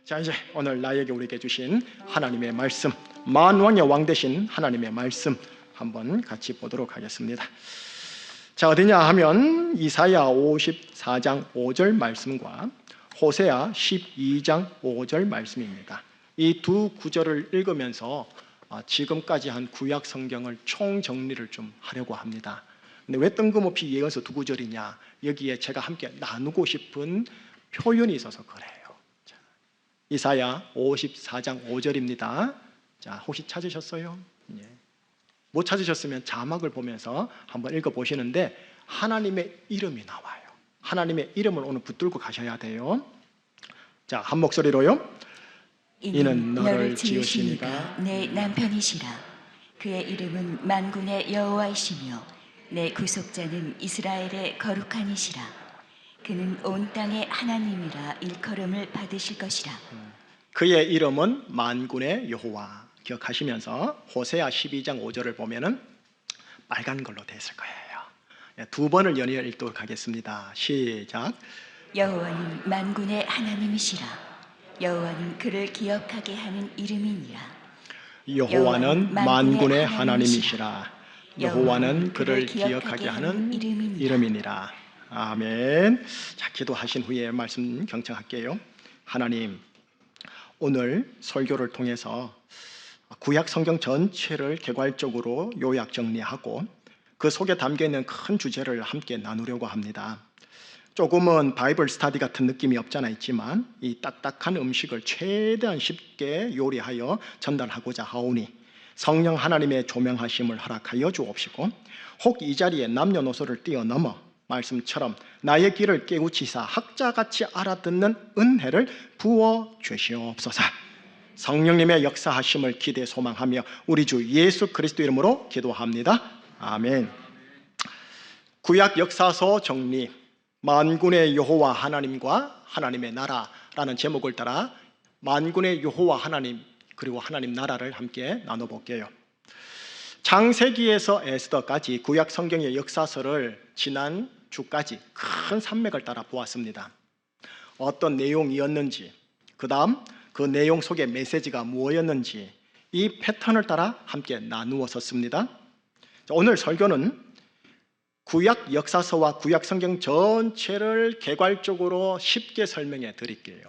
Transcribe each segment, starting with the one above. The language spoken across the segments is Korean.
자, 이제 오늘 나에게 우리에게 주신 하나님의 말씀, 만왕의 왕 되신 하나님의 말씀 한번 같이 보도록 하겠습니다. 자, 어디냐 하면 이사야 54장 5절 말씀과 호세아 12장 5절 말씀입니다. 이 두 구절을 읽으면서 지금까지 한 구약 성경을 총정리를 좀 하려고 합니다. 근데 왜 뜬금없이 이어서 두 구절이냐? 여기에 제가 함께 나누고 싶은 표현이 있어서 그래요. 자, 이사야 54장 5절입니다. 자, 혹시 찾으셨어요? 예. 못 찾으셨으면 자막을 보면서 한번 읽어보시는데 하나님의 이름이 나와요. 하나님의 이름을 오늘 붙들고 가셔야 돼요. 자, 한 목소리로요. 이는 너를 지으시니가 내 남편이시라. 그의 이름은 만군의 여호와이시며 내 구속자는 이스라엘의 거룩한 이시라. 그는 온 땅의 하나님이라 일컬음을 받으실 것이라. 그의 이름은 만군의 여호와. 기억하시면서 호세아 12장 5절을 보면은 빨간 걸로 되어 있을 거예요. 두 번을 연이어 읽도록 하겠습니다. 시작. 여호와는 만군의 하나님이시라. 여호와는 그를 기억하게 하는 이름이니라. 여호와는 만군의 하나님이시라. 여호와는 그를 기억하게 하는 이름이니라. 아멘. 자, 기도하신 후에 말씀 경청할게요. 하나님, 오늘 설교를 통해서 구약 성경 전체를 개괄적으로 요약 정리하고 그 속에 담겨있는 큰 주제를 함께 나누려고 합니다. 조금은 바이블 스터디 같은 느낌이 없잖아 있지만 이 딱딱한 음식을 최대한 쉽게 요리하여 전달하고자 하오니 성령 하나님의 조명하심을 허락하여 주옵시고 혹 이 자리에 남녀노소를 뛰어넘어 말씀처럼 나의 길을 깨우치사 학자같이 알아듣는 은혜를 부어 주시옵소서. 성령님의 역사하심을 기대 소망하며 우리 주 예수 그리스도 이름으로 기도합니다. 아멘. 구약 역사서 정리, 만군의 여호와 하나님과 하나님의 나라라는 제목을 따라 만군의 여호와 하나님 그리고 하나님 나라를 함께 나눠볼게요. 창세기에서 에스더까지 구약 성경의 역사서를 지난 주까지 큰 산맥을 따라 보았습니다. 어떤 내용이었는지, 그 다음 그 내용 속의 메시지가 무엇이었는지 이 패턴을 따라 함께 나누어 썼습니다. 오늘 설교는 구약 역사서와 구약 성경 전체를 개괄적으로 쉽게 설명해 드릴게요.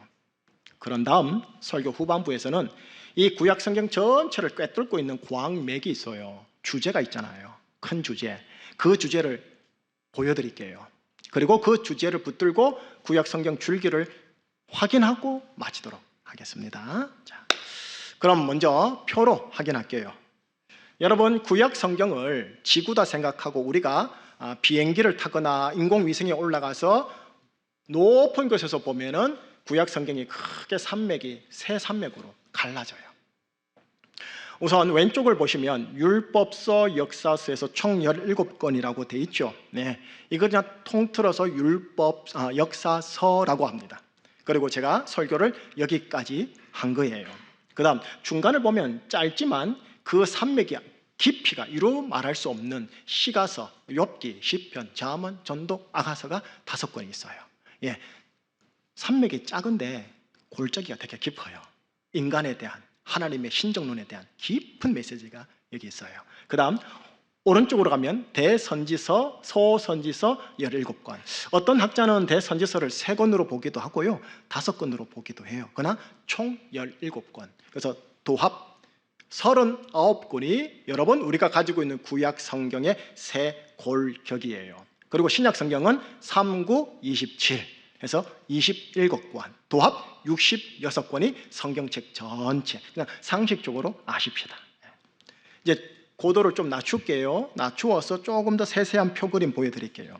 그런 다음 설교 후반부에서는 이 구약 성경 전체를 꿰뚫고 있는 광맥이 있어요. 주제가 있잖아요. 큰 주제. 그 주제를 보여드릴게요. 그리고 그 주제를 붙들고 구약 성경 줄기를 확인하고 마치도록 하겠습니다. 자, 그럼 먼저 표로 확인할게요. 여러분, 구약 성경을 지구다 생각하고 우리가 비행기를 타거나 인공위성에 올라가서 높은 곳에서 보면은 구약 성경이 크게 산맥이 세 산맥으로 갈라져요. 우선 왼쪽을 보시면 율법서 역사서에서 총 17권이라고 되어 있죠. 네, 이걸 그냥 통틀어서 율법 역사서라고 합니다. 그리고 제가 설교를 여기까지 한 거예요. 그 다음 중간을 보면 짧지만 그 산맥이 깊이가 이루 말할 수 없는 시가서, 욥기, 시편, 잠언, 전도, 아가서가 5권이 있어요. 예, 산맥이 작은데 골짜기가 되게 깊어요. 인간에 대한, 하나님의 신정론에 대한 깊은 메시지가 여기 있어요. 그 다음 오른쪽으로 가면 대선지서, 소선지서 17권. 어떤 학자는 대선지서를 3권으로 보기도 하고요 5권으로 보기도 해요. 그러나 총 17권. 그래서 도합 39권이 여러분 우리가 가지고 있는 구약 성경의 세 골격이에요. 그리고 신약 성경은 3, 9, 27 해서 27권, 도합 66권이 성경책 전체. 그냥 상식적으로 아십시다. 이제 고도를 좀 낮출게요. 낮추어서 조금 더 세세한 표 그림 보여드릴게요.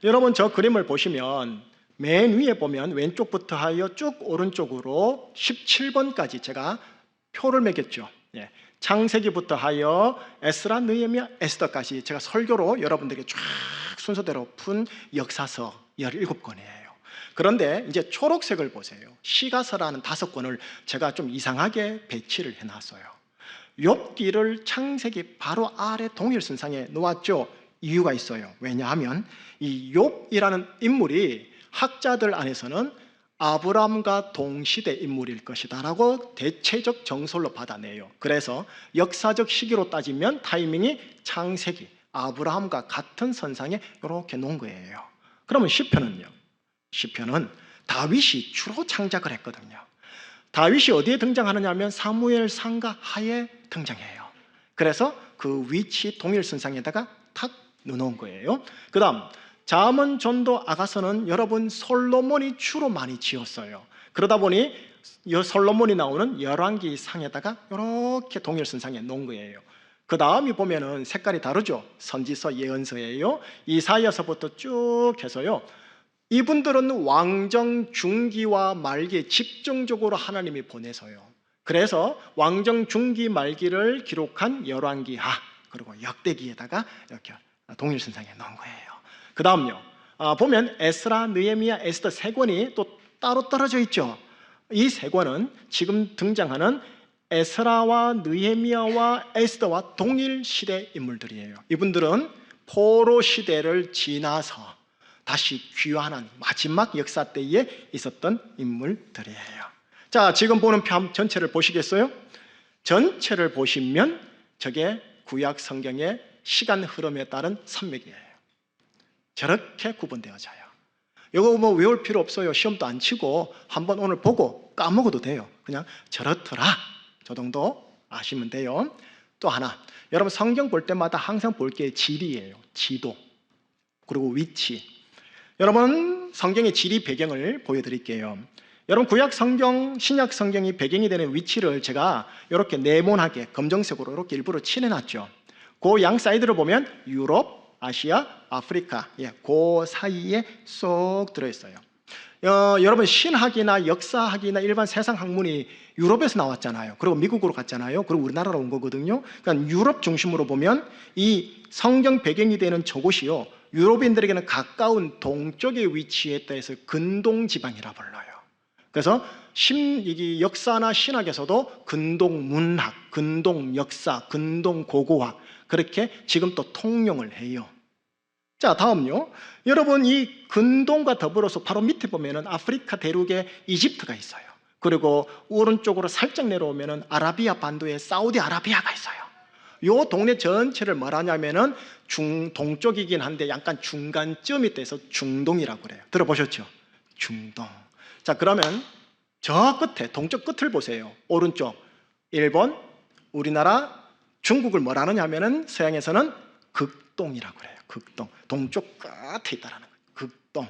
여러분, 저 그림을 보시면 맨 위에 보면 왼쪽부터 하여 쭉 오른쪽으로 17번까지 제가 표를 매겼죠. 예. 창세기부터 하여 에스라, 느헤미야, 에스더까지 제가 설교로 여러분들에게 쫙 순서대로 푼 역사서 17권이에요. 그런데 이제 초록색을 보세요. 시가서라는 5권을 제가 좀 이상하게 배치를 해놨어요. 욥기를 창세기 바로 아래 동일선상에 놓았죠. 이유가 있어요. 왜냐하면 이 욥이라는 인물이 학자들 안에서는 아브라함과 동시대 인물일 것이다 라고 대체적 정설로 받아내요. 그래서 역사적 시기로 따지면 타이밍이 창세기, 아브라함과 같은 선상에 이렇게 놓은 거예요. 그러면 시편은요? 시편은 다윗이 주로 창작을 했거든요. 다윗이 어디에 등장하느냐 하면 사무엘 상가 하에 등장해요. 그래서 그 위치 동일선상에다가 탁 넣어놓은 거예요. 그 다음 잠언, 전도, 아가서는 여러분 솔로몬이 주로 많이 지었어요. 그러다 보니 솔로몬이 나오는 열왕기 상에다가 이렇게 동일선상에 놓은 거예요. 그 다음이 보면은 색깔이 다르죠. 선지서, 예언서예요. 이사야서부터 쭉 해서요, 이분들은 왕정 중기와 말기에 집중적으로 하나님이 보내서요, 그래서 왕정 중기 말기를 기록한 열왕기하 그리고 역대기에다가 이렇게 동일선상에 놓은 거예요. 그 다음요, 보면 에스라, 느헤미야, 에스더 세 권이 또 따로 떨어져 있죠. 이 세 권은 지금 등장하는 에스라와 느헤미야와 에스더와 동일 시대 인물들이에요. 이분들은 포로 시대를 지나서 다시 귀환한 마지막 역사 때에 있었던 인물들이에요. 자, 지금 보는 편 전체를 보시겠어요? 전체를 보시면 저게 구약 성경의 시간 흐름에 따른 산맥이에요. 저렇게 구분되어져요. 이거 뭐 외울 필요 없어요. 시험도 안 치고 한번 오늘 보고 까먹어도 돼요. 그냥 저렇더라, 저 정도 아시면 돼요. 또 하나, 여러분 성경 볼 때마다 항상 볼 게 지리예요. 지도 그리고 위치. 여러분 성경의 지리 배경을 보여드릴게요. 여러분 구약 성경, 신약 성경이 배경이 되는 위치를 제가 이렇게 네모나게 검정색으로 이렇게 일부러 칠해놨죠. 그 양 사이드를 보면 유럽, 아시아, 아프리카, 그 사이에 쏙 들어있어요. 여러분 신학이나 역사학이나 일반 세상 학문이 유럽에서 나왔잖아요. 그리고 미국으로 갔잖아요. 그리고 우리나라로 온 거거든요. 그러니까 유럽 중심으로 보면 이 성경 배경이 되는 저곳이요, 유럽인들에게는 가까운 동쪽에 위치했다 해서 근동지방이라 불러요. 그래서 역사나 신학에서도 근동문학, 근동역사, 근동고고학 그렇게 지금 또 통용을 해요. 자, 다음요. 여러분 이 근동과 더불어서 바로 밑에 보면은 아프리카 대륙에 이집트가 있어요. 그리고 오른쪽으로 살짝 내려오면은 아라비아 반도에 사우디아라비아가 있어요. 요 동네 전체를 뭐라냐면은 동쪽이긴 한데 약간 중간쯤이 돼서 중동이라고 그래요. 들어보셨죠? 중동. 자, 그러면 저 끝에 동쪽 끝을 보세요. 오른쪽 일본, 우리나라, 중국을 뭐라 하느냐 하면은 서양에서는 극동이라고 그래요. 극동. 동쪽 끝에 있다라는 거예요. 극동.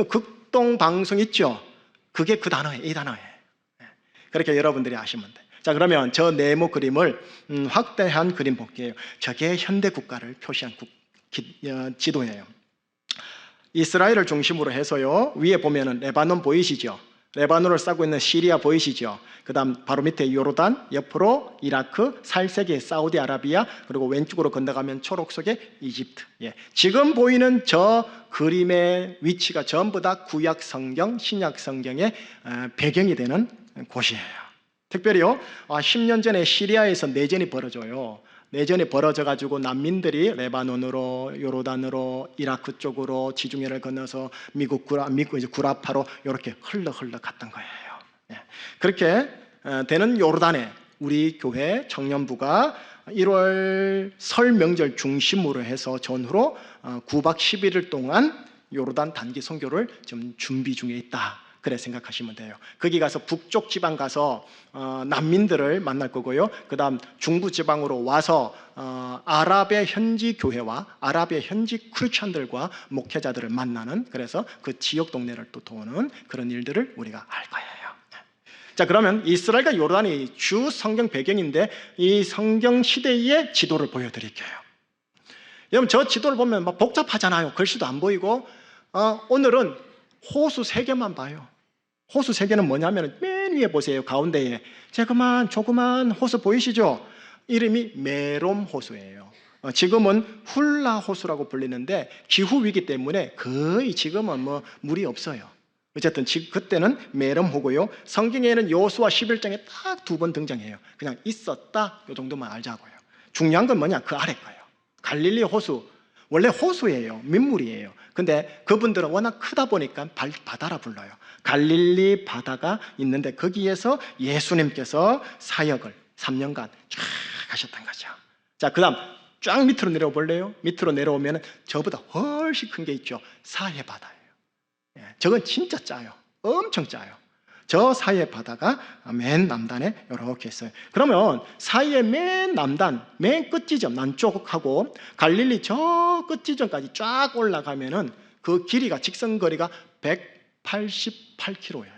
극동 방송 있죠? 그게 그 단어예요. 이 단어예요. 그렇게 여러분들이 아시면 돼요. 자, 그러면 저 네모 그림을 확대한 그림 볼게요. 저게 현대 국가를 표시한 지도예요. 이스라엘을 중심으로 해서요, 위에 보면은 레바논 보이시죠? 레바논을 싸고 있는 시리아 보이시죠? 그 다음 바로 밑에 요르단, 옆으로 이라크, 살색의 사우디아라비아, 그리고 왼쪽으로 건너가면 초록색의 이집트. 지금 보이는 저 그림의 위치가 전부 다 구약 성경, 신약 성경의 배경이 되는 곳이에요. 특별히요, 10년 전에 시리아에서 내전이 벌어져요. 내전이 벌어져가지고 난민들이 레바논으로, 요르단으로, 이라크 쪽으로 지중해를 건너서 미국 구라파로 이렇게 흘러 갔던 거예요. 그렇게 되는 요르단에 우리 교회 청년부가 1월 설 명절 중심으로 해서 전후로 9박 11일 동안 요르단 단기 선교를 좀 준비 중에 있다. 그래 생각하시면 돼요. 거기 가서 북쪽 지방 가서 난민들을 만날 거고요. 그 다음 중부 지방으로 와서 아랍의 현지 교회와 아랍의 현지 크리스천들과 목회자들을 만나는, 그래서 그 지역 동네를 또 도는 그런 일들을 우리가 할 거예요. 자, 그러면 이스라엘과 요르단이 주 성경 배경인데 이 성경 시대의 지도를 보여드릴게요. 여러분 저 지도를 보면 막 복잡하잖아요. 글씨도 안 보이고. 오늘은 호수 3개만 봐요. 호수 3개는 뭐냐면 맨 위에 보세요. 가운데에 조그만 호수 보이시죠? 이름이 메롬 호수예요. 지금은 훌라 호수라고 불리는데 기후 위기 때문에 거의 지금은 물이 없어요. 어쨌든 그때는 메롬호고요. 성경에는 여호수아 11장에 딱 2번 등장해요. 그냥 있었다 이 정도만 알자고요. 중요한 건 뭐냐? 그 아래 거예요. 갈릴리 호수. 원래 호수예요. 민물이에요. 근데 그분들은 워낙 크다 보니까 바다라 불러요. 갈릴리 바다가 있는데 거기에서 예수님께서 사역을 3년간 쫙 하셨던 거죠. 자, 그 다음 쫙 밑으로 내려와 볼래요? 밑으로 내려오면 저보다 훨씬 큰 게 있죠. 사해 바다예요. 저건 진짜 짜요. 엄청 짜요. 저 사해 바다가 맨 남단에 이렇게 있어요. 그러면 사해 맨 남단, 맨 끝지점 남쪽하고 갈릴리 저 끝지점까지 쫙 올라가면은 그 길이가 직선거리가 188km예요.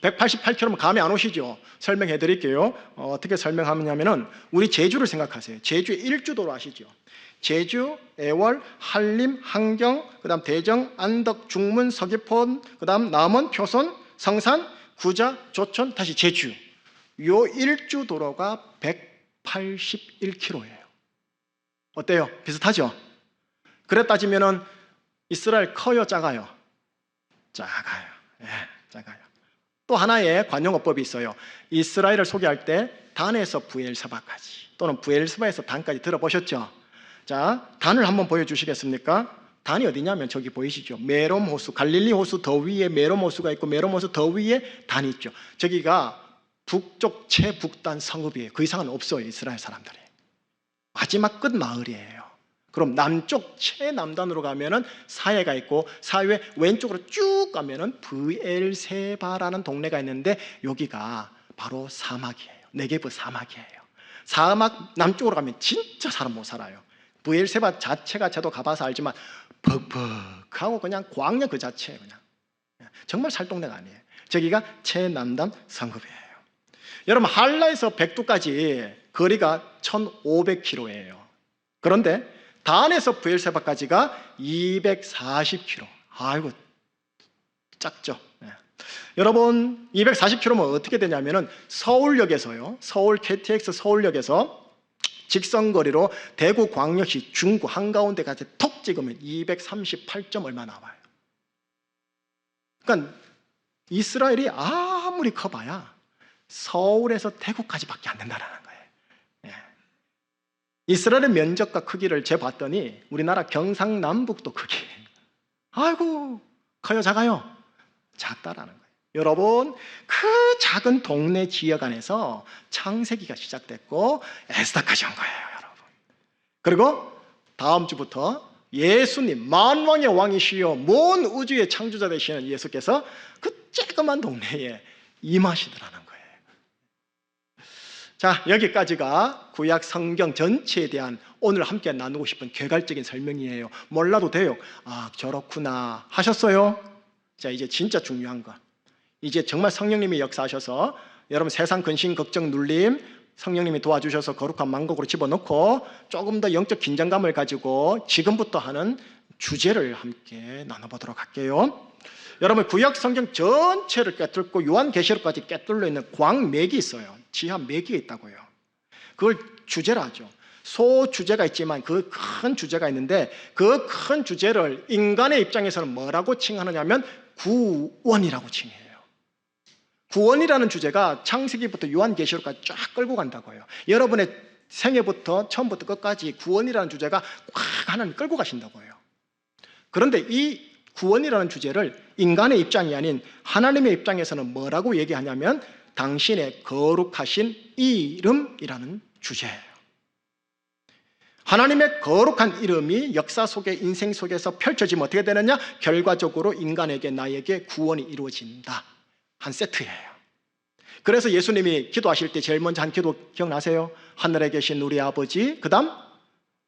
188km면 감이 안 오시죠? 설명해 드릴게요. 어떻게 설명하냐면은 우리 제주를 생각하세요. 제주 일주도로 아시죠? 제주, 애월, 한림, 한경, 그다음 대정, 안덕, 중문, 서귀포, 그다음 남원, 표선, 성산, 구자, 조천, 다시 제주. 요 일주도로가 181km예요. 어때요? 비슷하죠? 그래 따지면은 이스라엘 커요, 작아요? 작아요. 작아요. 또 하나의 관용어법이 있어요. 이스라엘을 소개할 때 단에서 부엘세바까지 또는 부엘세바에서 단까지 들어보셨죠? 자, 단을 한번 보여주시겠습니까? 단이 어디냐면 저기 보이시죠? 메롬 호수, 갈릴리 호수 더 위에 메롬 호수가 있고 메롬 호수 더 위에 단이 있죠. 저기가 북쪽 최북단 성읍이에요. 그 이상은 없어요, 이스라엘 사람들이. 마지막 끝 마을이에요. 그럼 남쪽 최남단으로 가면은 사해가 있고 사해 왼쪽으로 쭉 가면은 브엘세바라는 동네가 있는데 여기가 바로 사막이에요. 네게브 사막이에요. 사막 남쪽으로 가면 진짜 사람 못 살아요. 브엘세바 자체가 저도 가봐서 알지만 벅벅하고 그냥 광야 그 자체예요. 그냥 정말 살 동네가 아니에요. 저기가 최남단 성읍이에요. 여러분 할라에서 백두까지 거리가 1500km예요. 그런데 단에서 브엘세바까지가 240km. 아이고 작죠. 여러분 240km면 어떻게 되냐면은 서울역에서요. 서울 KTX 서울역에서 직선거리로 대구 광역시 중구 한가운데까지 톡 찍으면 238점 얼마 나와요. 그러니까 이스라엘이 아무리 커봐야 서울에서 대구까지밖에 안 된다는 거예요. 이스라엘의 면적과 크기를 재봤더니 우리나라 경상남북도 크기. 아이고 커요, 작아요? 작다라는 거예요. 여러분 그 작은 동네 지역 안에서 창세기가 시작됐고 에스더까지 온 거예요, 여러분. 그리고 다음 주부터 예수님 만왕의 왕이시여 먼 우주의 창조자 되시는 예수께서 그 조그만 동네에 임하시더라는 거예요. 자, 여기까지가 구약 성경 전체에 대한 오늘 함께 나누고 싶은 개괄적인 설명이에요. 몰라도 돼요. 아, 저렇구나 하셨어요? 자, 이제 진짜 중요한 거. 이제 정말 성령님이 역사하셔서 여러분 세상 근심, 걱정, 눌림 성령님이 도와주셔서 거룩한 만국으로 집어넣고 조금 더 영적 긴장감을 가지고 지금부터 하는 주제를 함께 나눠보도록 할게요. 여러분 구약 성경 전체를 꿰뚫고 요한계시록까지 꿰뚫려 있는 광맥이 있어요. 지하 맥이 있다고요. 그걸 주제라 하죠. 소주제가 있지만 그 큰 주제가 있는데 그 큰 주제를 인간의 입장에서는 뭐라고 칭하느냐면 구원이라고 칭해요. 구원이라는 주제가 창세기부터 요한계시록까지 쫙 끌고 간다고요. 여러분의 생애부터 처음부터 끝까지 구원이라는 주제가 꽉 하나님 끌고 가신다고요. 그런데 이 구원이라는 주제를 인간의 입장이 아닌 하나님의 입장에서는 뭐라고 얘기하냐면 당신의 거룩하신 이름이라는 주제예요. 하나님의 거룩한 이름이 역사 속에 인생 속에서 펼쳐지면 어떻게 되느냐? 결과적으로 인간에게 나에게 구원이 이루어진다. 한 세트예요. 그래서 예수님이 기도하실 때 제일 먼저 한 기도 기억나세요? 하늘에 계신 우리 아버지, 그 다음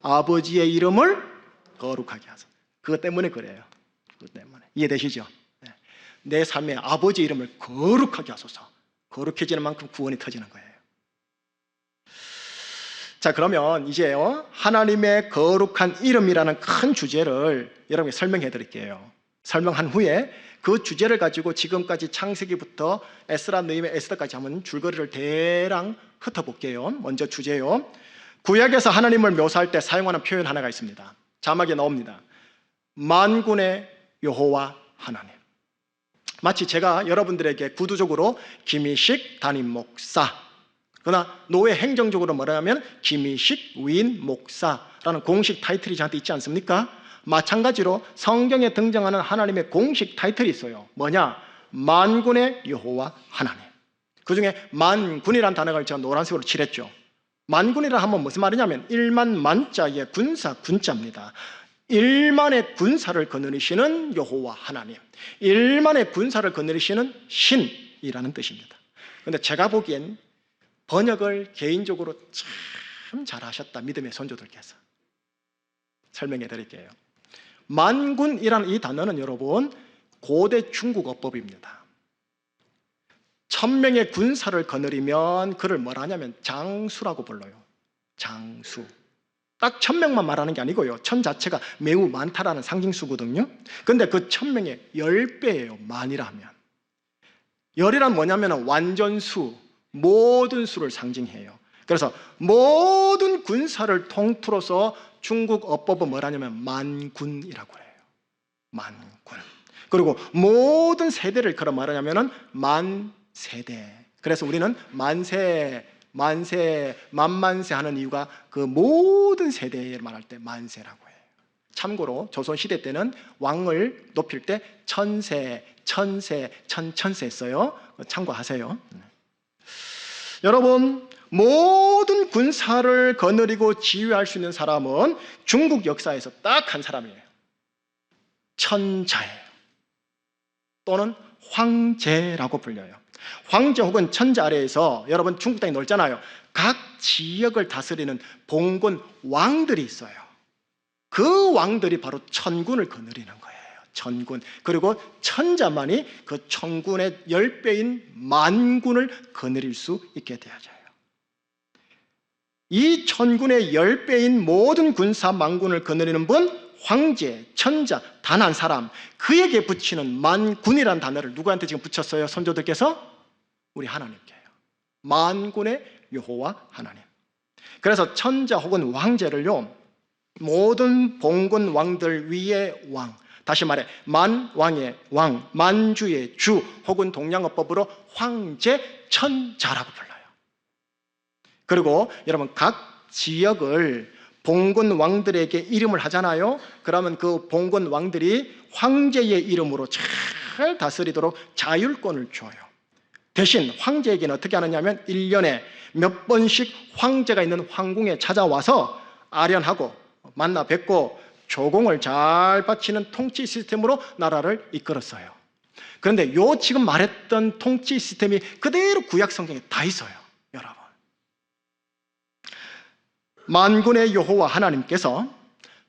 아버지의 이름을 거룩하게 하소서. 그것 때문에 그래요. 그것 때문에. 이해되시죠? 내 삶에 아버지 이름을 거룩하게 하소서. 거룩해지는 만큼 구원이 터지는 거예요. 자, 그러면 이제요 하나님의 거룩한 이름이라는 큰 주제를 여러분께 설명해 드릴게요. 설명한 후에 그 주제를 가지고 지금까지 창세기부터 에스라 느헤미야 에스더까지 한번 줄거리를 대강 흩어볼게요. 먼저 주제요. 구약에서 하나님을 묘사할 때 사용하는 표현 하나가 있습니다. 자막에 나옵니다. 만군의 여호와 하나님. 마치 제가 여러분들에게 구두적으로 김희식 담임 목사, 그러나 노예 행정적으로 뭐라면 김희식 위인 목사라는 공식 타이틀이 저한테 있지 않습니까? 마찬가지로 성경에 등장하는 하나님의 공식 타이틀이 있어요. 뭐냐? 만군의 여호와 하나님. 그 중에 만군이라는 단어를 제가 노란색으로 칠했죠. 만군이라 하면 무슨 말이냐면 1만 만자의 군사 군자입니다. 1만의 군사를 거느리시는 여호와 하나님, 1만의 군사를 거느리시는 신이라는 뜻입니다. 그런데 제가 보기엔 번역을 개인적으로 참 잘하셨다, 믿음의 선조들께서. 설명해 드릴게요. 만군이라는 이 단어는 여러분 고대 중국 어법입니다. 1000명의 군사를 거느리면 그를 뭐라 하냐면 장수라고 불러요. 장수. 딱 1000명만 말하는 게 아니고요, 천 자체가 매우 많다라는 상징수거든요. 근데 그 1000명의 10배예요. 만이라 하면. 열이란 뭐냐면 완전수, 모든 수를 상징해요. 그래서 모든 군사를 통틀어서 중국 어법은 뭐라냐면 만군이라고 해요. 만군. 그리고 모든 세대를 그런 말하냐면은 만세대. 그래서 우리는 만세, 만만세 하는 이유가 그 모든 세대를 말할 때 만세라고 해요. 참고로 조선시대 때는 왕을 높일 때 천세, 천천세 했어요. 참고하세요. 여러분, 모든 군사를 거느리고 지휘할 수 있는 사람은 중국 역사에서 딱 한 사람이에요. 천자예요. 또는 황제라고 불려요. 황제 혹은 천자 아래에서 여러분 중국 땅이 넓잖아요. 각 지역을 다스리는 봉건 왕들이 있어요. 그 왕들이 바로 천군을 거느리는 거예요. 천군. 그리고 천자만이 그 천군의 10배인 만군을 거느릴 수 있게 되어져요. 이 천군의 10배인 모든 군사 만군을 거느리는 분, 황제, 천자, 단 한 사람, 그에게 붙이는 만군이라는 단어를 누구한테 지금 붙였어요? 선조들께서? 우리 하나님께요. 만군의 여호와 하나님. 그래서 천자 혹은 황제를요, 모든 봉건 왕들 위의 왕, 다시 말해 만왕의 왕, 만주의 주, 혹은 동양어법으로 황제 천자라고 불러요. 그리고 여러분 각 지역을 봉건 왕들에게 이름을 하잖아요. 그러면 그 봉건 왕들이 황제의 이름으로 잘 다스리도록 자율권을 줘요. 대신 황제에게는 어떻게 하느냐면 1년에 몇 번씩 황제가 있는 황궁에 찾아와서 아련하고 만나 뵙고 조공을 잘 바치는 통치 시스템으로 나라를 이끌었어요. 그런데 요 지금 말했던 통치 시스템이 그대로 구약 성경에 다 있어요. 여러분, 만군의 여호와 하나님께서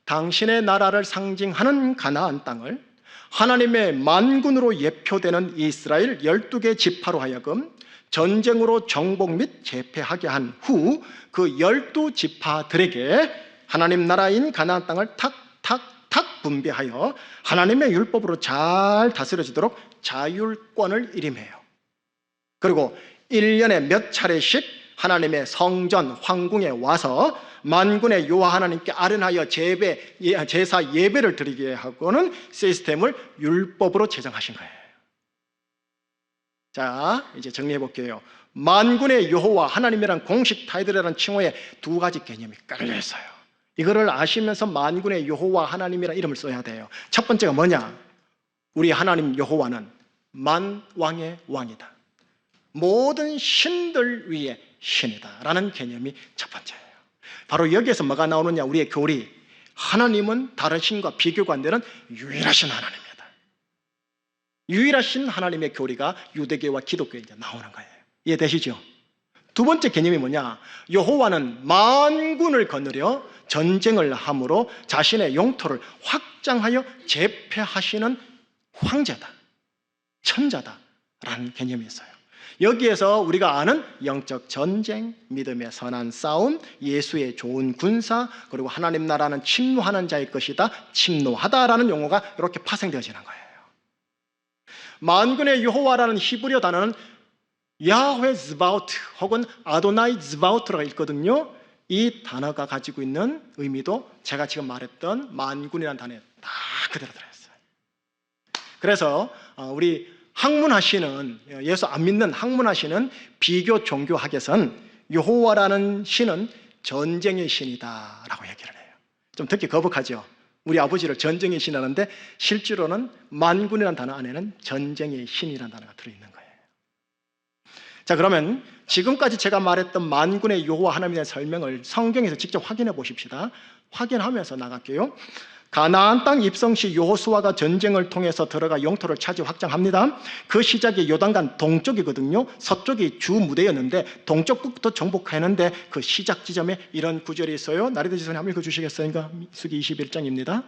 당신의 나라를 상징하는 가나안 땅을 하나님의 만군으로 예표되는 이스라엘 12개 지파로 하여금 전쟁으로 정복 및 제패하게 한 후 그 12지파들에게 하나님 나라인 가나안 땅을 탁 분배하여 하나님의 율법으로 잘 다스려지도록 자율권을 일임해요. 그리고 1년에 몇 차례씩 하나님의 성전 황궁에 와서 만군의 여호와 하나님께 아련하여 제사 예배를 드리게 하고는 시스템을 율법으로 제정하신 거예요. 자, 이제 정리해 볼게요. 만군의 여호와 하나님이란 공식 타이틀이라는 칭호에 두 가지 개념이 깔려 있어요. 이거를 아시면서 만군의 여호와 하나님이라는 이름을 써야 돼요. 첫 번째가 뭐냐? 우리 하나님 여호와는 만왕의 왕이다. 모든 신들 위에 신이다 라는 개념이 첫 번째예요. 바로 여기에서 뭐가 나오느냐? 우리의 교리, 하나님은 다른 신과 비교가 안 되는 유일하신 하나님입니다. 유일하신 하나님의 교리가 유대교와 기독교에 이제 나오는 거예요. 이해되시죠? 두 번째 개념이 뭐냐? 여호와는 만군을 거느려 전쟁을 함으로 자신의 영토를 확장하여 제패하시는 황제다, 천자다 라는 개념이 있어요. 여기에서 우리가 아는 영적 전쟁, 믿음의 선한 싸움, 예수의 좋은 군사, 그리고 하나님 나라는 침노하는 자의 것이다, 침노하다라는 용어가 이렇게 파생되어지는 거예요. 만군의 여호와라는 히브리어 단어는 야훼 즈바우트 혹은 아도나이 즈바우트라고 있거든요. 이 단어가 가지고 있는 의미도 제가 지금 말했던 만군이라는 단어에 다 그대로 들어있어요. 그래서 우리 학문하시는, 예수 안 믿는 학문하시는 비교 종교학에서는 여호와라는 신은 전쟁의 신이다라고 얘기를 해요. 좀 듣기 거북하죠. 우리 아버지를 전쟁의 신 하는데 실제로는 만군이라는 단어 안에는 전쟁의 신이라는 단어가 들어있는 거예요. 자, 그러면 지금까지 제가 말했던 만군의 여호와 하나님에 대한 설명을 성경에서 직접 확인해 보십시다. 확인하면서 나갈게요. 가나안 땅 입성 시 여호수아가 전쟁을 통해서 들어가 영토를 차지 확장합니다. 그 시작이 요단강 동쪽이거든요. 서쪽이 주 무대였는데 동쪽부터 정복했는데 그 시작 지점에 이런 구절이 있어요. 나리도 지선이 한번 읽어주시겠어요? 민수기 21장입니다.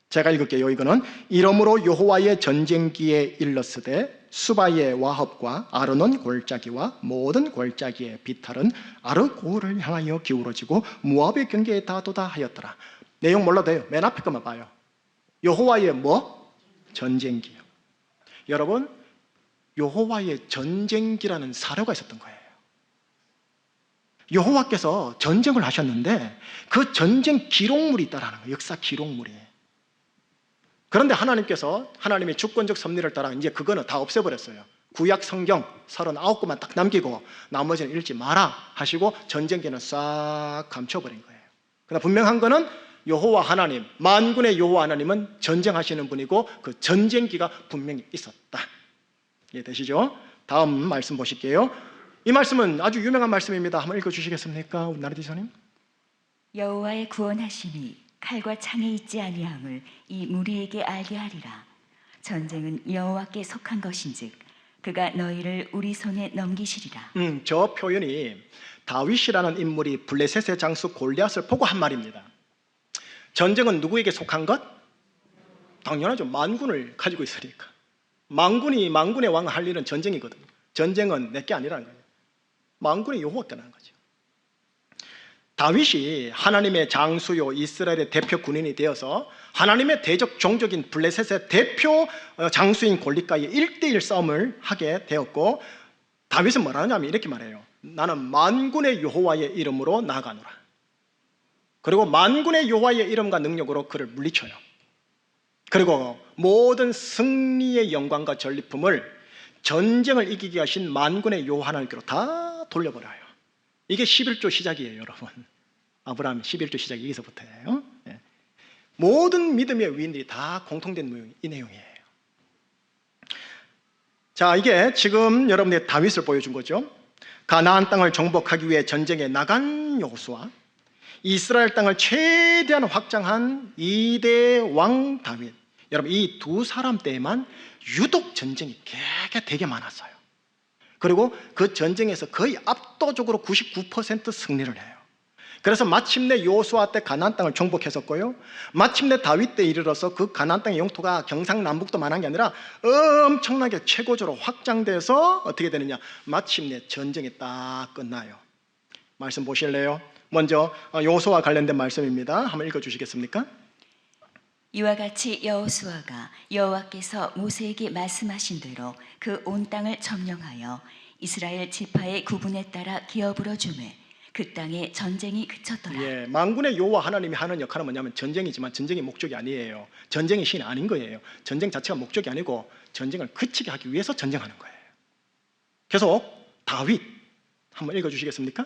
제가 읽을게요. 이거는 이러므로 여호와의 전쟁기에 일렀으되 수바의 와합과 아르논 골짜기와 모든 골짜기의 비탈은 아르고를 향하여 기울어지고 모압의 경계에 다도다 하였더라. 내용 몰라도 돼요. 맨 앞에 것만 봐요. 여호와의 뭐? 전쟁기요. 여러분, 여호와의 전쟁기라는 사료가 있었던 거예요. 여호와께서 전쟁을 하셨는데 그 전쟁 기록물이 있다라는 거예요. 역사 기록물이. 그런데 하나님께서 하나님의 주권적 섭리를 따라 이제 그거는 다 없애버렸어요. 구약 성경 39권만 딱 남기고 나머지는 읽지 마라 하시고 전쟁기는 싹 감춰버린 거예요. 그러나 분명한 거는 여호와 하나님, 만군의 여호와 하나님은 전쟁하시는 분이고 그 전쟁기가 분명히 있었다. 이해되시죠? 다음 말씀 보실게요. 이 말씀은 아주 유명한 말씀입니다. 한번 읽어주시겠습니까? 우리 나리디서님. 여호와의 구원하심이 칼과 창에 있지 아니함을 이 무리에게 알게 하리라. 전쟁은 여호와께 속한 것인즉 그가 너희를 우리 손에 넘기시리라. 저 표현이 다윗이라는 인물이 블레셋의 장수 골리앗을 보고 한 말입니다. 전쟁은 누구에게 속한 것? 당연하죠. 만군을 가지고 있으니까. 만군의 왕을 할 일은 전쟁이거든요. 전쟁은 내게 아니라는 거예요. 만군의 여호와께 하는 거죠. 다윗이 하나님의 장수요 이스라엘의 대표 군인이 되어서 하나님의 대적 종족인 블레셋의 대표 장수인 골리앗과의 1대1 싸움을 하게 되었고, 다윗은 뭐라 하냐면 이렇게 말해요. 나는 만군의 여호와의 이름으로 나아가노라. 그리고 만군의 여호와의 이름과 능력으로 그를 물리쳐요. 그리고 모든 승리의 영광과 전리품을 전쟁을 이기게 하신 만군의 여호와 하나님께로 다 돌려버려요. 이게 11조 시작이에요, 여러분. 아브라함 11조 시작이 여기서부터예요. 모든 믿음의 위인들이 다 공통된 이 내용이에요. 자, 이게 지금 여러분의 다윗을 보여준 거죠. 가나안 땅을 정복하기 위해 전쟁에 나간 여호수아, 이스라엘 땅을 최대한 확장한 2대 왕 다윗. 여러분, 이 두 사람 때에만 유독 전쟁이 되게 많았어요. 그리고 그 전쟁에서 거의 압도적으로 99% 승리를 해요. 그래서 마침내 여호수아 때 가나안 땅을 정복했었고요, 마침내 다윗 때 이르러서 그 가나안 땅의 영토가 경상남북도만한 게 아니라 엄청나게 최고조로 확장돼서 어떻게 되느냐, 마침내 전쟁이 딱 끝나요. 말씀 보실래요? 먼저 여호수아와 관련된 말씀입니다. 한번 읽어주시겠습니까? 이와 같이 여호수아가 여호와께서 모세에게 말씀하신 대로 그 온 땅을 점령하여 이스라엘 지파의 구분에 따라 기업으로 주매 그 땅에 전쟁이 그쳤더라. 예, 만군의 여호와 하나님이 하는 역할은 뭐냐면 전쟁이지만 전쟁이 목적이 아니에요. 전쟁이 신이 아닌 거예요. 전쟁 자체가 목적이 아니고 전쟁을 그치게 하기 위해서 전쟁하는 거예요. 계속 다윗 한번 읽어주시겠습니까?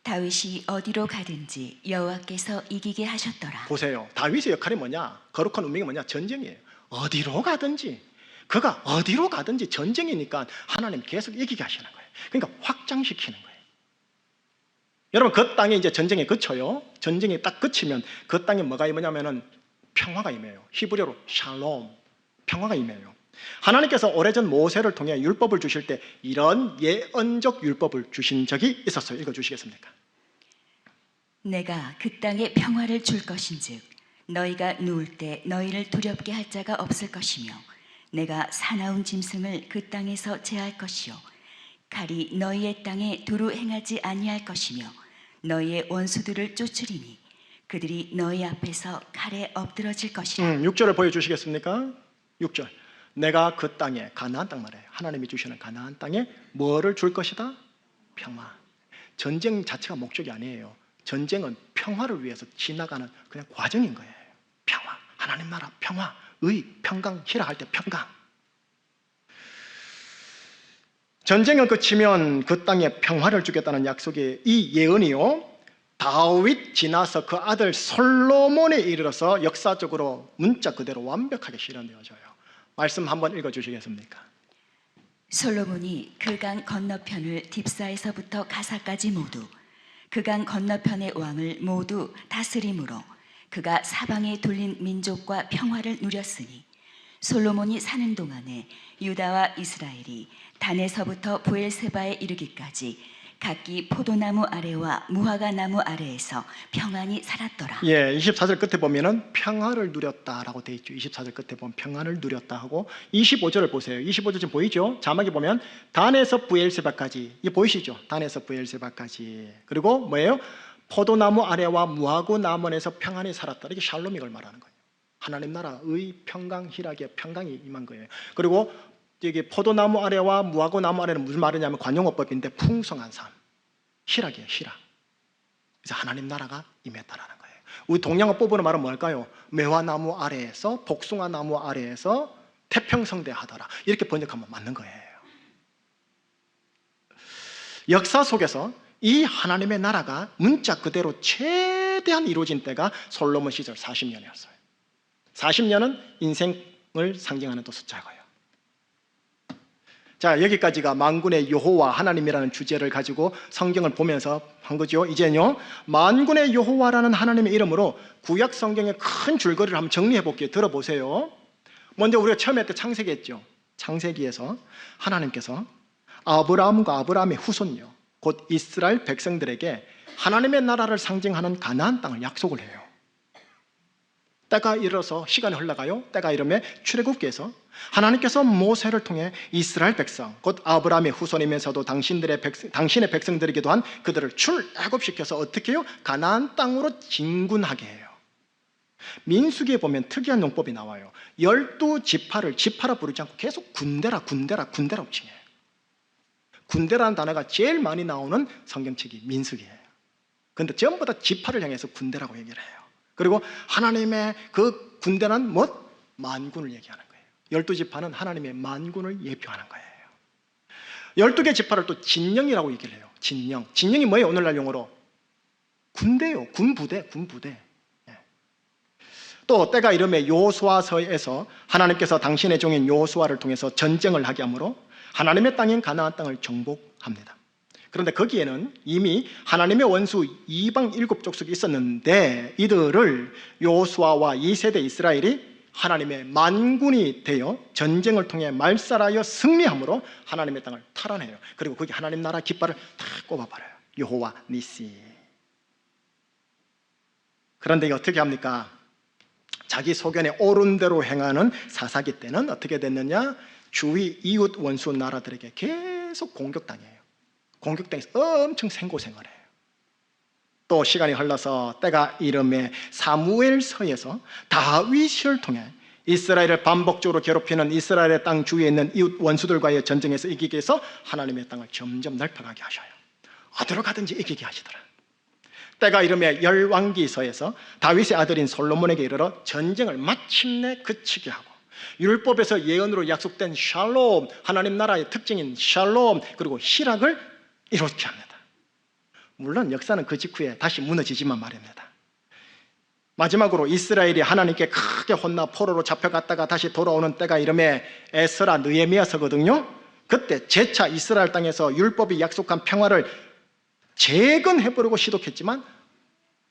다윗이 어디로 가든지 여호와께서 이기게 하셨더라. 보세요. 다윗의 역할이 뭐냐? 거룩한 운명이 뭐냐? 전쟁이에요. 어디로 가든지, 그가 어디로 가든지 전쟁이니까 하나님 계속 이기게 하시는 거예요. 그러니까 확장시키는 거예요. 여러분, 그 땅에 이제 전쟁이 그쳐요. 전쟁이 딱 그치면 그 땅에 뭐가 임하냐면은 평화가 임해요. 히브리어로 샬롬, 평화가 임해요. 하나님께서 오래전 모세를 통해 율법을 주실 때 이런 예언적 율법을 주신 적이 있었어요. 읽어주시겠습니까? 내가 그 땅에 평화를 줄 것인즉 너희가 누울 때 너희를 두렵게 할 자가 없을 것이며 내가 사나운 짐승을 그 땅에서 제할 것이요 칼이 너희의 땅에 두루 행하지 아니할 것이며 너희의 원수들을 쫓으리니 그들이 너희 앞에서 칼에 엎드러질 것이라. 6절을 보여주시겠습니까? 6절. 내가 그 땅에, 가나안 땅 말이에요. 하나님이 주시는 가나안 땅에 뭐를 줄 것이다? 평화. 전쟁 자체가 목적이 아니에요. 전쟁은 평화를 위해서 지나가는 그냥 과정인 거예요. 평화, 하나님 나라 평화, 의, 평강, 희락할 때 평강. 전쟁을 거치면 그 땅에 평화를 주겠다는 약속의 이 예언이요, 다윗 지나서 그 아들 솔로몬에 이르러서 역사적으로 문자 그대로 완벽하게 실현되어져요. 말씀 한번 읽어주시겠습니까? 솔로몬이 그 강 건너편을 딥사에서부터 가사까지 모두 그 강 건너편의 왕을 모두 다스림으로 그가 사방에 둘린 민족과 평화를 누렸으니 솔로몬이 사는 동안에 유다와 이스라엘이 단에서부터 브엘세바에 이르기까지 각기 포도나무 아래와 무화과 나무 아래에서 평안히 살았더라. 예, 24절 끝에 보면은 평화를 누렸다라고 돼 있죠. 24절 끝에 보면 평화를 누렸다 하고 25절을 보세요. 25절 지금 보이죠? 자막에 보면 단에서 브엘세바까지, 이게 보이시죠? 단에서 브엘세바까지. 그리고 뭐예요? 포도나무 아래와 무화과 나무에서 평안히 살았다. 이게 샬롬이걸 말하는 거예요. 하나님 나라의 평강, 희락의 평강이 임한 거예요. 그리고 여기 포도나무 아래와 무화과 나무 아래는 무슨 말이냐면 관용어법인데 풍성한 삶, 희락이에요. 희락. 그래서 하나님 나라가 임했다라는 거예요. 우리 동양어법으로 말하면 뭘까요? 매화나무 아래에서, 복숭아나무 아래에서 태평성대하더라, 이렇게 번역하면 맞는 거예요. 역사 속에서 이 하나님의 나라가 문자 그대로 최대한 이루어진 때가 솔로몬 시절 40년이었어요. 40년은 인생을 상징하는 또 숫자고요. 자, 여기까지가 만군의 여호와 하나님이라는 주제를 가지고 성경을 보면서 한 거죠. 이제는요, 만군의 여호와라는 하나님의 이름으로 구약 성경의 큰 줄거리를 한번 정리해 볼게요. 들어보세요. 먼저 우리가 처음에 때 창세기 했죠. 창세기에서 하나님께서 아브라함과 아브라함의 후손요, 곧 이스라엘 백성들에게 하나님의 나라를 상징하는 가나안 땅을 약속을 해요. 때가 이르러서 시간이 흘러가요. 때가 이르면 출애굽기에서 하나님께서 모세를 통해 이스라엘 백성, 곧 아브라함의 후손이면서도 당신의 백성들에게도 한 그들을 출애굽시켜서 어떻게 해요? 가나안 땅으로 진군하게 해요. 민수기에 보면 특이한 용법이 나와요. 12지파를 지파라 부르지 않고 계속 군대라고 칭해요. 군대라는 단어가 제일 많이 나오는 성경책이 민수기예요. 그런데 전부 다 지파를 향해서 군대라고 얘기를 해요. 그리고 하나님의 그 군대는 뭐? 만군을 얘기하는 거예요. 12지파는 하나님의 만군을 예표하는 거예요. 12개 지파를 또 진영이라고 얘기를 해요. 진영이 뭐예요? 오늘날 용어로 군대요. 군부대. 예. 또 때가 이름에 여호수아서에서 하나님께서 당신의 종인 여호수아를 통해서 전쟁을 하게 하므로 하나님의 땅인 가나안 땅을 정복합니다. 그런데 거기에는 이미 하나님의 원수 이방 7족속이 있었는데 이들을 여호수아와 2세대 이스라엘이 하나님의 만군이 되어 전쟁을 통해 말살하여 승리함으로 하나님의 땅을 탈환해요. 그리고 거기 하나님 나라 깃발을 다 꼽아버려요. 여호와 니시. 그런데 이게 어떻게 합니까? 자기 소견에 옳은 대로 행하는 사사기 때는 어떻게 됐느냐? 주위 이웃 원수 나라들에게 계속 공격당해요. 공격당해서 엄청 생고생을 해요. 또 시간이 흘러서 때가 이름에 사무엘서에서 다윗을 통해 이스라엘을 반복적으로 괴롭히는 이스라엘의 땅 주위에 있는 이웃 원수들과의 전쟁에서 이기게 해서 하나님의 땅을 점점 넓혀가게 하셔요. 어디로 가든지 이기게 하시더라. 때가 이름에 열왕기서에서 다윗의 아들인 솔로몬에게 이르러 전쟁을 마침내 그치게 하고 율법에서 예언으로 약속된 샬롬, 하나님 나라의 특징인 샬롬, 그리고 희락을 이렇게 합니다. 물론 역사는 그 직후에 다시 무너지지만 말입니다. 마지막으로 이스라엘이 하나님께 크게 혼나 포로로 잡혀갔다가 다시 돌아오는 때가 이름에 에스라 느헤미야서거든요. 그때 재차 이스라엘 땅에서 율법이 약속한 평화를 재건해보려고 시도했지만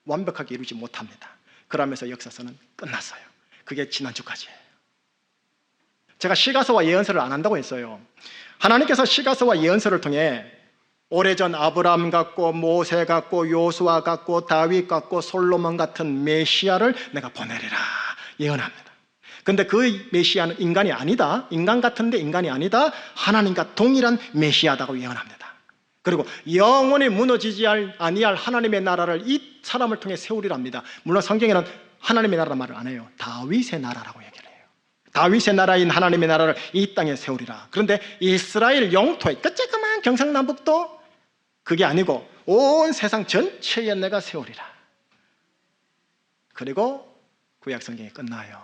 완벽하게 이루지 못합니다. 그러면서 역사서는 끝났어요. 그게 지난주까지예요. 제가 시가서와 예언서를 안 한다고 했어요. 하나님께서 시가서와 예언서를 통해 오래전 아브라함 같고 모세 같고 요수아 같고 다윗 같고 솔로몬 같은 메시아를 내가 보내리라 예언합니다. 근데 그 메시아는 인간이 아니다, 인간 같은데 인간이 아니다, 하나님과 동일한 메시아다고 예언합니다. 그리고 영원히 무너지지 아니할 하나님의 나라를 이 사람을 통해 세우리랍니다. 물론 성경에는 하나님의 나라 말을 안 해요. 다윗의 나라라고 얘기를 해요. 다윗의 나라인 하나님의 나라를 이 땅에 세우리라. 그런데 이스라엘 영토에 끝쬐그만 경상남북도 그게 아니고 온 세상 전체에 내가 세우리라. 그리고 구약 성경이 끝나요.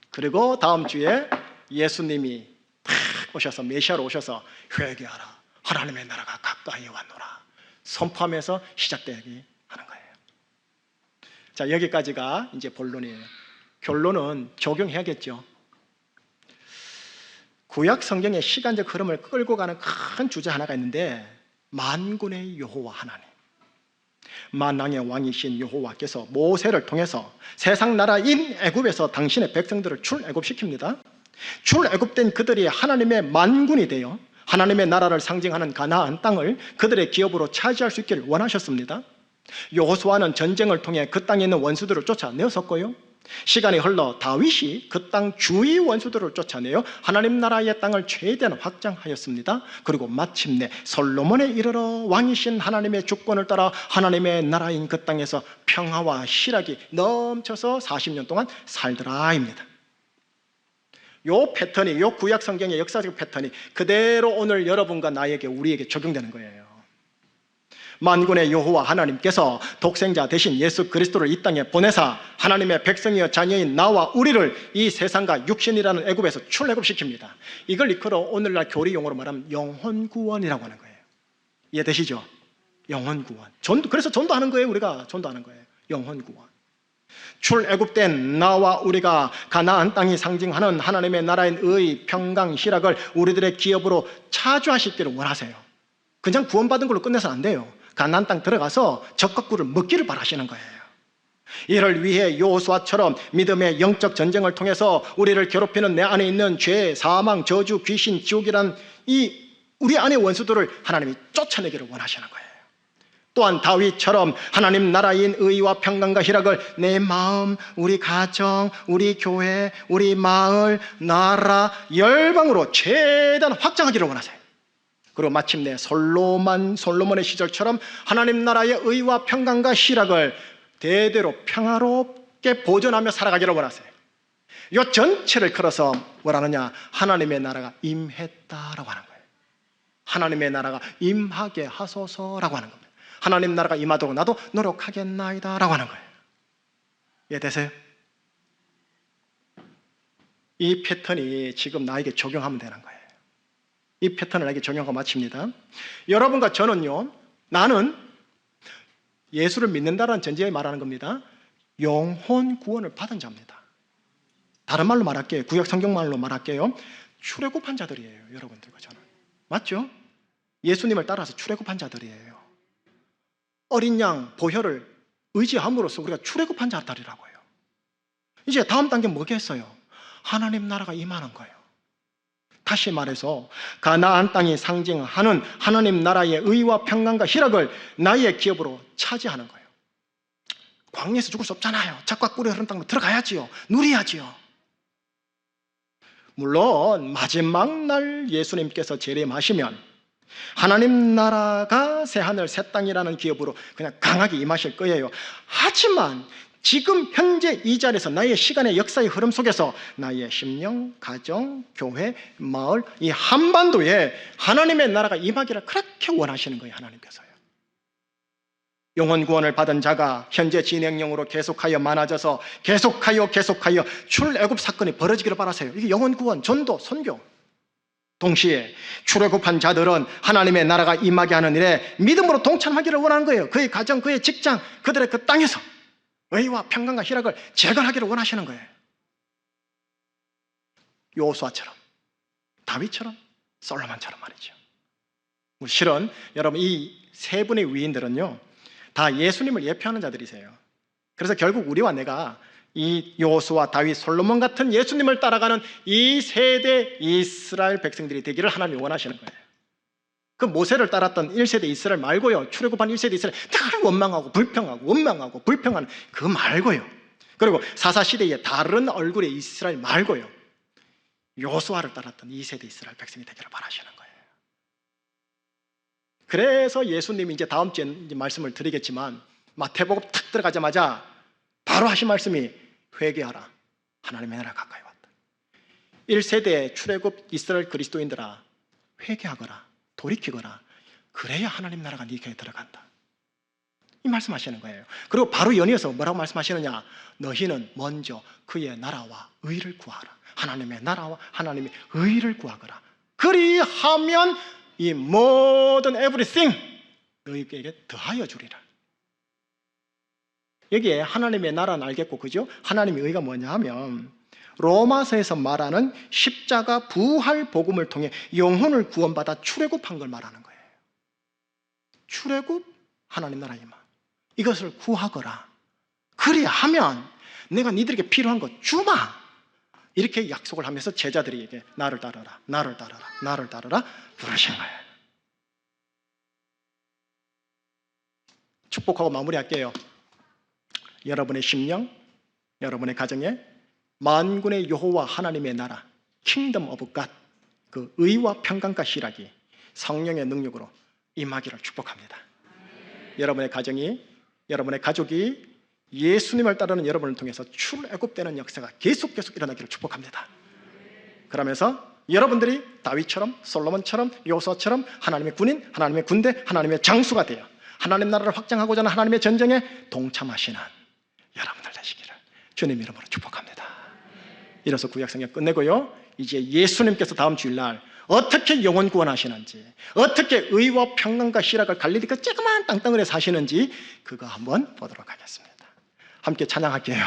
그리고 다음 주에 예수님이 탁 오셔서 메시아로 오셔서 회개하라, 하나님의 나라가 가까이 왔노라 선포하면서 시작되게 하는 거예요. 자, 여기까지가 이제 본론이에요. 결론은 적용해야겠죠. 구약 성경의 시간적 흐름을 끌고 가는 큰 주제 하나가 있는데, 만군의 여호와 하나님, 만왕의 왕이신 여호와께서 모세를 통해서 세상 나라인 애굽에서 당신의 백성들을 출애굽시킵니다. 출애굽된 그들이 하나님의 만군이 되어 하나님의 나라를 상징하는 가나안 땅을 그들의 기업으로 차지할 수 있기를 원하셨습니다. 여호수아는 전쟁을 통해 그 땅에 있는 원수들을 쫓아내었었고요, 시간이 흘러 다윗이 그 땅 주위 원수들을 쫓아내어 하나님 나라의 땅을 최대한 확장하였습니다. 그리고 마침내 솔로몬에 이르러 왕이신 하나님의 주권을 따라 하나님의 나라인 그 땅에서 평화와 희락이 넘쳐서 40년 동안 살더라입니다. 요 패턴이, 요 구약 성경의 역사적 패턴이 그대로 오늘 여러분과 나에게, 우리에게 적용되는 거예요. 만군의 여호와 하나님께서 독생자 대신 예수 그리스도를 이 땅에 보내사 하나님의 백성이여 자녀인 나와 우리를 이 세상과 육신이라는 애굽에서 출애굽시킵니다. 이걸 이끌어 오늘날 교리 용어로 말하면 영혼구원이라고 하는 거예요. 이해되시죠? 영혼구원. 그래서 전도하는 거예요. 우리가 전도하는 거예요. 영혼구원. 출애굽된 나와 우리가 가나안 땅이 상징하는 하나님의 나라인 의, 평강, 희락을 우리들의 기업으로 차지하시기를 원하세요. 그냥 구원받은 걸로 끝내서는 안 돼요. 가나안 땅 들어가서 적과 꿀을 먹기를 바라시는 거예요. 이를 위해 여호수아처럼 믿음의 영적 전쟁을 통해서 우리를 괴롭히는 내 안에 있는 죄, 사망, 저주, 귀신, 지옥이란 이 우리 안의 원수들을 하나님이 쫓아내기를 원하시는 거예요. 또한 다윗처럼 하나님 나라인 의와 평강과 희락을 내 마음, 우리 가정, 우리 교회, 우리 마을, 나라, 열방으로 최대한 확장하기를 원하세요. 그리고 마침내 솔로몬의 시절처럼 하나님 나라의 의와 평강과 희락을 대대로 평화롭게 보존하며 살아가기를 원하세요. 이 전체를 걸어서 뭐라느냐, 하나님의 나라가 임했다라고 하는 거예요. 하나님의 나라가 임하게 하소서라고 하는 겁니다. 하나님 나라가 임하도록 나도 노력하겠나이다 라고 하는 거예요. 이해되세요? 이 패턴이 지금 나에게 적용하면 되는 거예요. 이 패턴을 나에게 적용하고 마칩니다. 여러분과 저는요, 나는 예수를 믿는다라는 전제에 말하는 겁니다. 영혼 구원을 받은 자입니다. 다른 말로 말할게요. 구약 성경말로 말할게요. 출애굽한 자들이에요. 여러분들과 저는. 맞죠? 예수님을 따라서 출애굽한 자들이에요. 어린 양 보혈을 의지함으로써 우리가 출애굽한 자들이라고 해요. 이제 다음 단계는 뭐겠어요? 하나님 나라가 임하는 거예요. 다시 말해서 가나안 땅이 상징하는 하나님 나라의 의와 평강과 희락을 나의 기업으로 차지하는 거예요. 광야에서 죽을 수 없잖아요. 젖과 꿀이 흐르는 땅으로 들어가야지요. 누려야지요. 물론 마지막 날 예수님께서 재림하시면 하나님 나라가 새하늘 새 땅이라는 기업으로 그냥 강하게 임하실 거예요. 하지만 지금 현재 이 자리에서 나의 시간의 역사의 흐름 속에서 나의 심령, 가정, 교회, 마을, 이 한반도에 하나님의 나라가 임하기를 그렇게 원하시는 거예요. 하나님께서요. 영혼 구원을 받은 자가 현재 진행형으로 계속하여 많아져서 계속하여 출애굽 사건이 벌어지기를 바라세요. 이게 영혼 구원, 전도, 선교. 동시에 출애굽한 자들은 하나님의 나라가 임하게 하는 일에 믿음으로 동참하기를 원하는 거예요. 그의 가정, 그의 직장, 그들의 그 땅에서 의와 평강과 희락을 재건하기를 원하시는 거예요. 여호수아처럼, 다윗처럼, 솔로몬처럼 말이죠. 실은 여러분 이 세 분의 위인들은요 다 예수님을 예표하는 자들이세요. 그래서 결국 우리와 내가 이 여호수아, 다윗, 솔로몬 같은 예수님을 따라가는 이 세대 이스라엘 백성들이 되기를 하나님이 원하시는 거예요. 그 모세를 따랐던 1세대 이스라엘 말고요, 출애굽한 1세대 이스라엘 늘 원망하고 불평하는 그 말고요, 그리고 사사시대의 다른 얼굴의 이스라엘 말고요, 여호수아를 따랐던 2세대 이스라엘 백성이 되기를 바라시는 거예요. 그래서 예수님이 이제 다음 주에 이제 말씀을 드리겠지만 마태복음 탁 들어가자마자 바로 하신 말씀이 회개하라, 하나님의 나라가 가까이 왔다. 1세대 출애굽 이스라엘 그리스도인들아, 회개하거라, 돌이키거라. 그래야 하나님 나라가 네 곁에 들어간다. 이 말씀하시는 거예요. 그리고 바로 연이어서 뭐라고 말씀하시느냐? 너희는 먼저 그의 나라와 의를 구하라. 하나님의 나라와 하나님의 의를 구하거라. 그리하면 이 모든 everything 너희에게 더하여 주리라. 여기에 하나님의 나라는 알겠고, 그죠? 하나님의 의가 뭐냐 하면 로마서에서 말하는 십자가 부활 복음을 통해 영혼을 구원받아 출애굽한 걸 말하는 거예요. 출애굽 하나님 나라 임하. 이것을 구하거라. 그리하면 내가 니들에게 필요한 것 주마. 이렇게 약속을 하면서 제자들에게 나를 따르라, 나를 따르라, 나를 따르라 부르신 거예요. 축복하고 마무리할게요. 여러분의 심령, 여러분의 가정에 만군의 여호와 하나님의 나라, 킹덤 오브 갓, 그 의와 평강과 희락이 성령의 능력으로 임하기를 축복합니다. 여러분의 가정이, 여러분의 가족이 예수님을 따르는 여러분을 통해서 출애굽되는 역사가 계속 일어나기를 축복합니다. 그러면서 여러분들이 다윗처럼, 솔로몬처럼, 요소처럼 하나님의 군인, 하나님의 군대, 하나님의 장수가 되어 하나님 나라를 확장하고자 하는 하나님의 전쟁에 동참하시는 여러분들 되시기를 주님 이름으로 축복합니다. 이로써 구약성경 끝내고요, 이제 예수님께서 다음 주일날 어떻게 영혼 구원하시는지, 어떻게 의와 평강과 희락을 갈릴리 그 조그만 땅덩어리에 사시는지 그거 한번 보도록 하겠습니다. 함께 찬양할게요.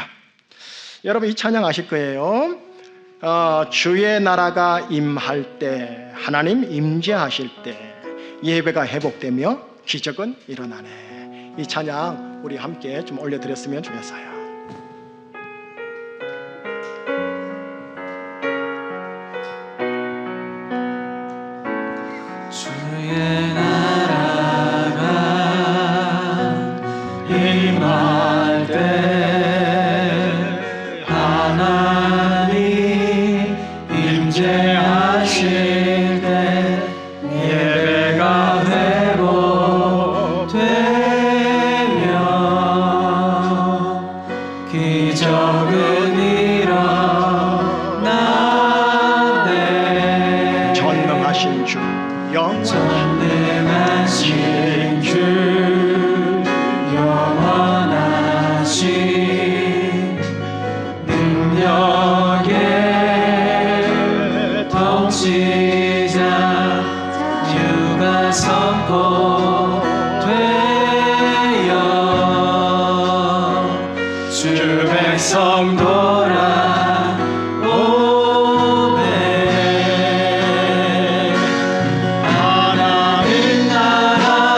여러분 이 찬양 아실 거예요. 주의 나라가 임할 때, 하나님 임재하실 때 예배가 회복되며 기적은 일어나네. 이 찬양 우리 함께 좀 올려드렸으면 좋겠어요. 주의 나라가 임할 때 하나님 임재하실 때 예배가 회복되며 기적은 일어나네. 전능하신 주, 전능하신 주, 영원하신 능력의 통치자, 주가 선포되어 주 백성 돌아오네. 하나님 나라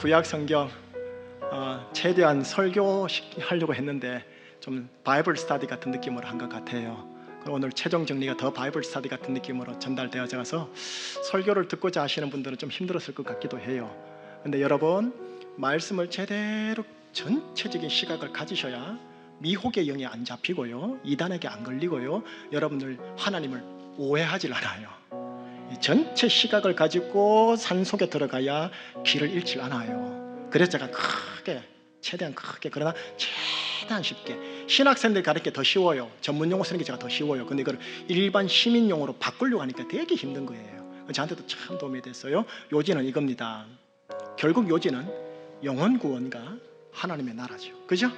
구약 성경 최대한 설교하려고 했는데 좀 바이블 스터디 같은 느낌으로 한 것 같아요. 오늘 최종 정리가 더 바이블 스터디 같은 느낌으로 전달되어져서 설교를 듣고자 하시는 분들은 좀 힘들었을 것 같기도 해요. 근데 여러분, 말씀을 제대로 전체적인 시각을 가지셔야 미혹의 영에 안 잡히고요, 이단에게 안 걸리고요, 여러분들 하나님을 오해하질 않아요. 이 전체 시각을 가지고 산속에 들어가야 길을 잃지 않아요. 그래서 제가 최대한 크게, 그러나 최대한 쉽게, 신학생들 가르치기 더 쉬워요. 전문용어 쓰는 게 제가 더 쉬워요. 근데 이걸 일반 시민용어로 바꾸려고 하니까 되게 힘든 거예요. 저한테도 참 도움이 됐어요. 요지는 이겁니다. 결국 요지는 영혼 구원과 하나님의 나라죠. 그죠?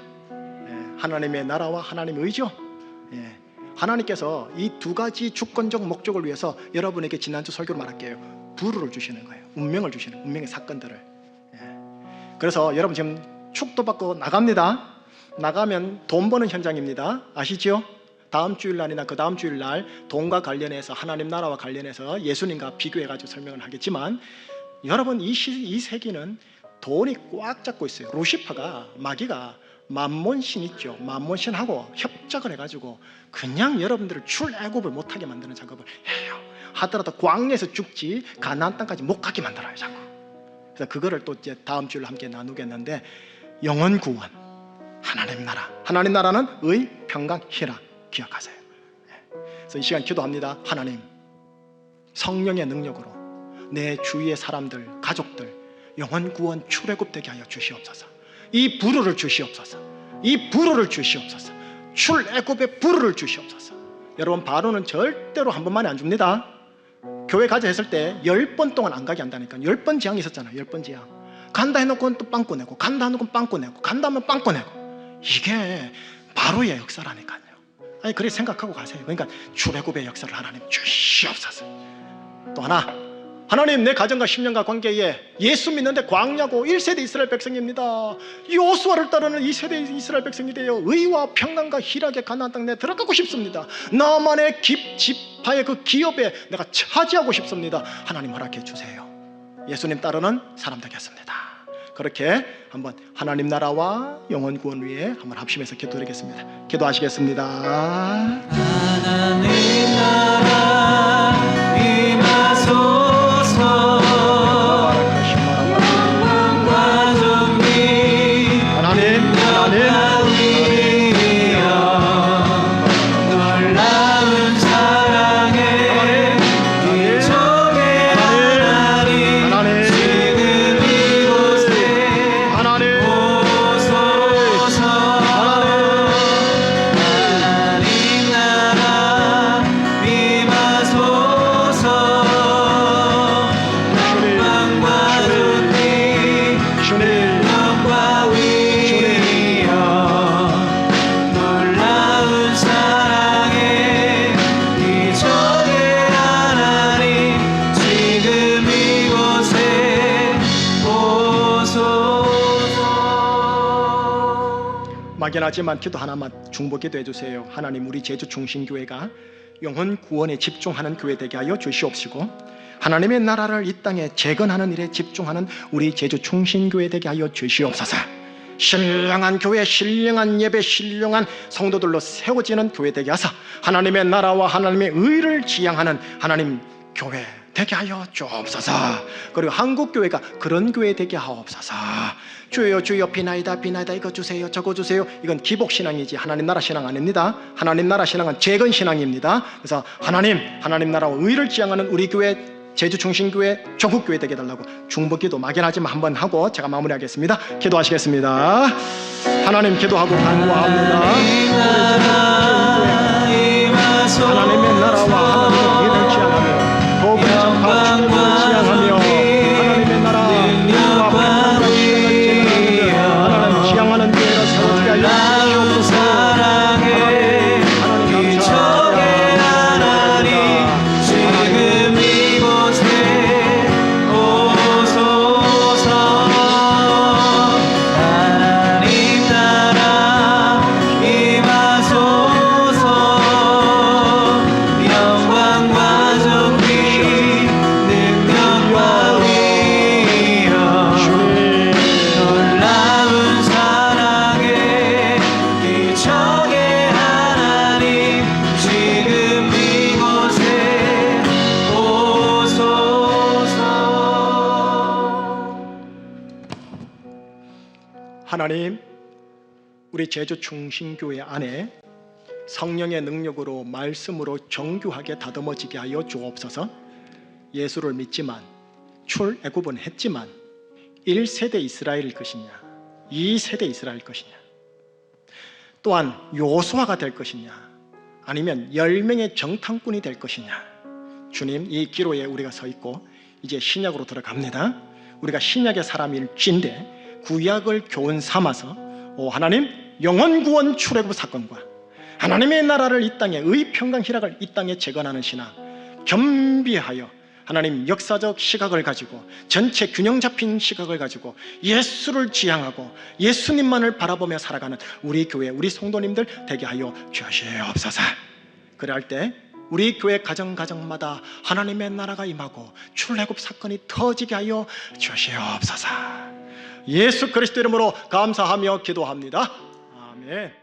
하나님의 나라와 하나님의 의죠. 하나님께서 이 두 가지 주권적 목적을 위해서 여러분에게 지난주 설교를 말할게요. 부르를 주시는 거예요. 운명을 주시는, 운명의 사건들을. 그래서 여러분 지금 축도 받고 나갑니다. 나가면 돈 버는 현장입니다. 아시죠? 다음 주일날이나 그 다음 주일날 돈과 관련해서, 하나님 나라와 관련해서 예수님과 비교해가지고 설명을 하겠지만, 여러분 이 세기는 돈이 꽉 잡고 있어요. 루시퍼가, 마귀가 만몬신 있죠. 만몬신하고 협작을 해가지고 그냥 여러분들을 출애굽을 못하게 만드는 작업을 해요. 하더라도 광야에서 죽지 가나안 땅까지 못 가게 만들어요, 자꾸. 그래서 그거를 또 이제 다음 주를 함께 나누겠는데, 영혼 구원, 하나님 나라. 하나님 나라는 의, 평강, 희락, 기억하세요. 그래서 이 시간 기도합니다. 하나님, 성령의 능력으로 내 주위의 사람들, 가족들 영혼 구원 출애굽되게 하여 주시옵소서. 이 불을 주시옵소서. 이 불을 주시옵소서. 출애굽의 불을 주시옵소서. 여러분, 바로는 절대로 한 번만에 안 줍니다. 교회 가자 했을 때 10번 동안 안 가게 한다니까. 10번 지향이 있었잖아요. 10번 지향. 간다 해놓고는 또 빵꾸 내고, 간다 해놓고는 빵꾸 내고, 간다 하면 빵꾸 내고. 이게 바로의 역사라니까요. 아니, 그렇게 생각하고 가세요. 그러니까 출애굽의 역사를 하나님 주시옵소서. 또 하나, 하나님, 내 가정과 10년과 관계에 예수 믿는데 광야고 1세대 이스라엘 백성입니다. 여호수아를 따르는 2세대 이스라엘 백성이 되어 의와 평강과 희락의 가나안 땅에 들어가고 싶습니다. 나만의 지파의 그 기업에 내가 차지하고 싶습니다. 하나님 허락해 주세요. 예수님 따르는 사람 되겠습니다. 그렇게 한번 하나님 나라와 영혼 구원 위에 한번 합심해서 기도드리겠습니다. 기도하시겠습니다. 하나님 나라 임하소서. 막연하지만 기도 하나만 중보 기도해 주세요. 하나님, 우리 제주 중심교회가 영혼 구원에 집중하는 교회 되게 하여 주시옵시고, 하나님의 나라를 이 땅에 재건하는 일에 집중하는 우리 제주 중심교회 되게 하여 주시옵소서. 신령한 교회, 신령한 예배, 신령한 성도들로 세워지는 교회 되게 하사 하나님의 나라와 하나님의 의를 지향하는 하나님 교회 되게 하여 주옵소서. 그리고 한국교회가 그런 교회 되게 하옵소서. 주여 주여, 비나이다 비나이다, 이거 주세요 저거 주세요. 이건 기복신앙이지 하나님 나라 신앙 아닙니다. 하나님 나라 신앙은 재건신앙입니다. 그래서 하나님 나라와 의를 지향하는 우리 교회, 제주 중심교회, 전국교회 되게 해달라고 중보기도 막연하지만 한번 하고 제가 마무리하겠습니다. 기도하시겠습니다. 하나님, 기도하고 간구합니다. 하나님의 나라와 하나님의 의를 지향하며 복음의 전파 충분을 지향하며 하나님의 나라 의와 평강과 희락을 하나님 지향하는 교회가 세워지게 하여 주시옵소서. 하나님 감사합니다. 지금 이곳에 오소서. 하나님 나라 임하소서. 하나님, 우리 제주 충신교회 안에 성령의 능력으로 말씀으로 정교하게 다듬어지게 하여 주옵소서. 예수를 믿지만 출애굽은 했지만 1세대 이스라엘일 것이냐 2세대 이스라엘 것이냐, 또한 요수아가 될 것이냐 아니면 10명의 정탐꾼이 될 것이냐. 주님, 이 기로에 우리가 서 있고 이제 신약으로 들어갑니다. 우리가 신약의 사람일진데 구약을 교훈 삼아서 하나님, 영원구원 출애굽 사건과 하나님의 나라를 이 땅에, 의평강 희락을 이 땅에 재건하는 신앙, 겸비하여 하나님 역사적 시각을 가지고, 전체 균형 잡힌 시각을 가지고 예수를 지향하고 예수님만을 바라보며 살아가는 우리 교회, 우리 성도님들 되게 하여 주시옵소서. 그래 할 때 우리 교회 가정마다 하나님의 나라가 임하고 출애굽 사건이 터지게 하여 주시옵소서. 예수 그리스도 이름으로 감사하며 기도합니다. 아멘.